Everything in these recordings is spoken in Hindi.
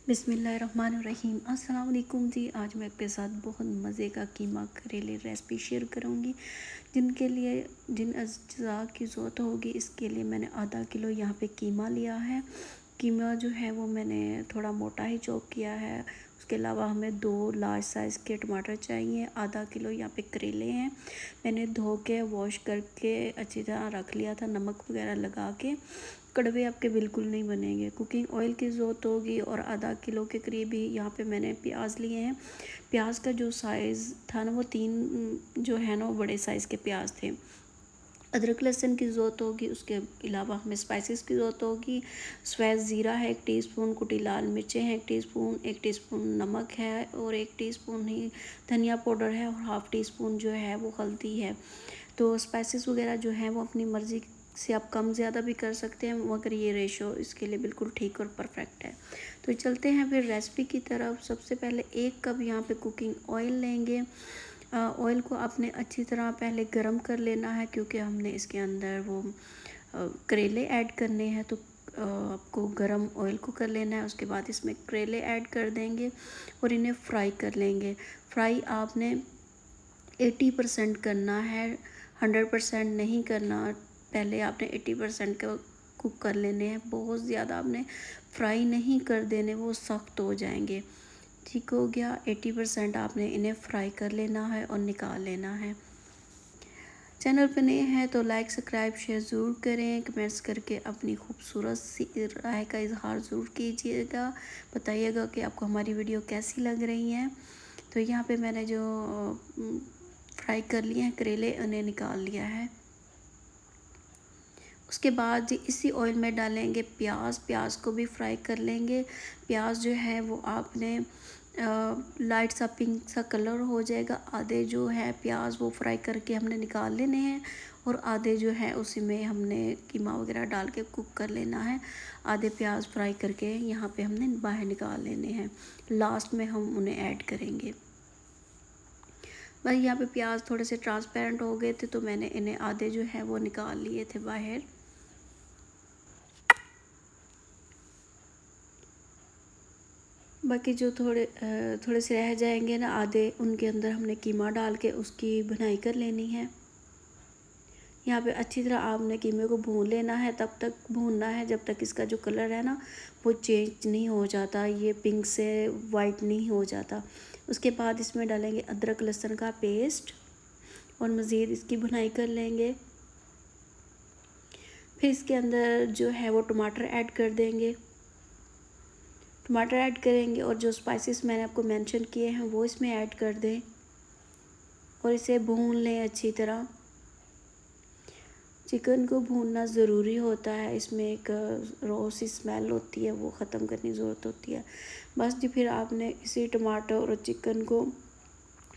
बिस्मिल्लाहिर्रहमानिर्रहीम। अस्सलाम वालेकुम जी। आज मैं आपके साथ बहुत मज़े का कीमा करेले रेसिपी शेयर करूँगी। जिन अज्जा की ज़रूरत होगी इसके लिए मैंने आधा किलो यहाँ पे कीमा लिया है। कीमा जो है वो मैंने थोड़ा मोटा ही चॉप किया है। उसके अलावा हमें 2 लार्ज साइज़ के टमाटर चाहिए। आधा किलो यहाँ पे करेले हैं। मैंने धो के वॉश करके अच्छी तरह रख लिया था, नमक वगैरह लगा के। कड़वे आपके बिल्कुल नहीं बनेंगे। कुकिंग ऑयल की ज़रूरत होगी और आधा किलो के करीब ही यहाँ पे मैंने प्याज लिए हैं। प्याज का जो साइज़ था ना वो 3 जो है ना वो बड़े साइज़ के प्याज थे। अदरक लहसुन की ज़रूरत होगी। उसके अलावा हमें स्पाइसेस की ज़रूरत होगी। सफ़ेद ज़ीरा है 1 टीस्पून, कुटी लाल मिर्चें हैं 1 टीस्पून नमक है और 1 टीस्पून ही धनिया पाउडर है और हाफ़ टी स्पून जो है वो हल्दी है। तो स्पाइसेस वगैरह जो हैं वो अपनी मर्ज़ी से आप कम ज़्यादा भी कर सकते हैं, मगर ये रेशो इसके लिए बिल्कुल ठीक और परफेक्ट है। तो चलते हैं फिर रेसिपी की तरफ। सबसे पहले 1 कप यहाँ पे कुकिंग ऑयल लेंगे। ऑयल को आपने अच्छी तरह पहले गरम कर लेना है, क्योंकि हमने इसके अंदर वो करेले ऐड करने हैं। तो आपको गरम ऑयल को कर लेना है। उसके बाद इसमें करेले ऐड कर देंगे और इन्हें फ्राई कर लेंगे। फ्राई आपने 80% करना है, 100% नहीं करना। पहले आपने 80% का कुक कर लेने हैं। बहुत ज़्यादा आपने फ्राई नहीं कर देने, वो सख्त हो जाएंगे। ठीक हो गया। 80% आपने इन्हें फ्राई कर लेना है और निकाल लेना है। चैनल पर नए हैं तो लाइक सब्सक्राइब शेयर ज़रूर करें। कमेंट्स करके अपनी खूबसूरत सी राय का इजहार ज़रूर कीजिएगा। बताइएगा कि आपको हमारी वीडियो कैसी लग रही हैं। तो यहाँ पे मैंने जो फ्राई कर लिए हैं करेले, उन्हें निकाल लिया है। उसके बाद जी इसी ऑयल में डालेंगे प्याज को भी फ्राई कर लेंगे। प्याज जो है वो आपने लाइट सा पिंक सा कलर हो जाएगा। आधे जो है प्याज वो फ्राई करके हमने निकाल लेने हैं और आधे जो है उसी में हमने कीमा वगैरह डाल के कुक कर लेना है। आधे प्याज फ्राई करके यहाँ पे हमने बाहर निकाल लेने हैं। लास्ट में हम उन्हें ऐड करेंगे। बस यहाँ पे प्याज थोड़े से ट्रांसपेरेंट हो गए थे तो मैंने इन्हें आधे जो है वो निकाल लिए थे बाहर। बाकी जो थोड़े से रह जाएंगे ना आधे, उनके अंदर हमने कीमा डाल के उसकी भुनाई कर लेनी है। यहाँ पे अच्छी तरह आपने कीमे को भून लेना है। तब तक भूनना है जब तक इसका जो कलर है ना वो चेंज नहीं हो जाता, ये पिंक से वाइट नहीं हो जाता। उसके बाद इसमें डालेंगे अदरक लहसुन का पेस्ट और मज़ीद इसकी भुनाई कर लेंगे। फिर इसके अंदर जो है वो टमाटर ऐड कर देंगे। टमाटर ऐड करेंगे और जो स्पाइसेस मैंने आपको मेंशन किए हैं वो इसमें ऐड कर दें और इसे भून लें अच्छी तरह। चिकन को भूनना ज़रूरी होता है, इसमें एक रॉ सी स्मेल होती है, वो ख़त्म करने की ज़रूरत होती है। बस जी फिर आपने इसी टमाटर और चिकन को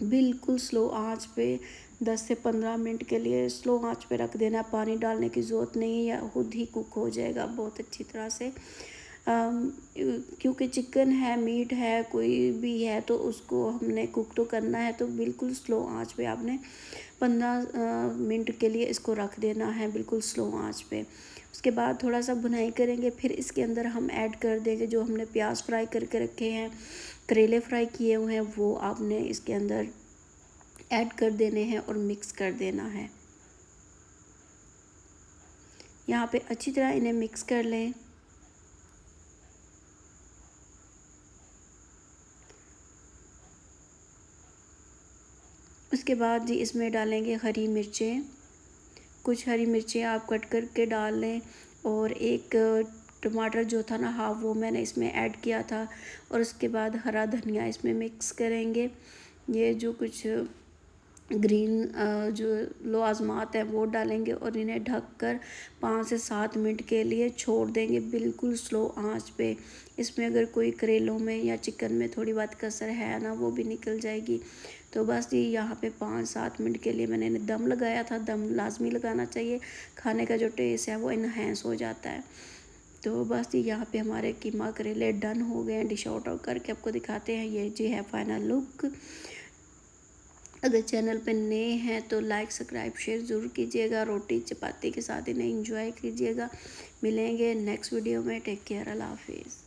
बिल्कुल स्लो आंच पे 10 से 15 मिनट के लिए स्लो आंच पे रख देना। पानी डालने की ज़रूरत नहीं है, या खुद ही कुक हो जाएगा बहुत अच्छी तरह से। क्योंकि चिकन है, मीट है, कोई भी है तो उसको हमने कुक तो करना है, तो बिल्कुल स्लो आंच पे आपने 15 मिनट के लिए इसको रख देना है, बिल्कुल स्लो आंच पे। उसके बाद थोड़ा सा भुनाई करेंगे। फिर इसके अंदर हम ऐड कर देंगे जो हमने प्याज फ्राई करके रखे हैं, करेले फ्राई किए हुए हैं, वो आपने इसके अंदर ऐड कर देने हैं और मिक्स कर देना है। यहाँ पे अच्छी तरह इन्हें मिक्स कर लें। उसके बाद जी इसमें डालेंगे हरी मिर्चें। कुछ हरी मिर्चें आप कट करके डाल लें और एक टमाटर जो था ना हाफ, वो मैंने इसमें ऐड किया था। और उसके बाद हरा धनिया इसमें मिक्स करेंगे। ये जो कुछ ग्रीन जो लवाजमात है वो डालेंगे और इन्हें ढककर 5 से 7 मिनट के लिए छोड़ देंगे बिल्कुल स्लो आंच पे। इसमें अगर कोई करेलों में या चिकन में थोड़ी बहुत कसर है ना वो भी निकल जाएगी। तो बस ये यहाँ पे 5-7 मिनट के लिए मैंने इन्हें दम लगाया था। दम लाजमी लगाना चाहिए, खाने का जो टेस्ट है वो इन्हेंस हो जाता है। तो बस ये यहाँ पे हमारे कीमा करेले डन हो गए हैं। डिश आउट करके आपको दिखाते हैं, ये जी है फाइनल लुक। अगर चैनल पर नए हैं तो लाइक सब्सक्राइब शेयर ज़रूर कीजिएगा। रोटी चपाती के साथ इन्हें एंजॉय कीजिएगा। मिलेंगे नेक्स्ट वीडियो में। टेक केयर, अल्लाह हाफिज़।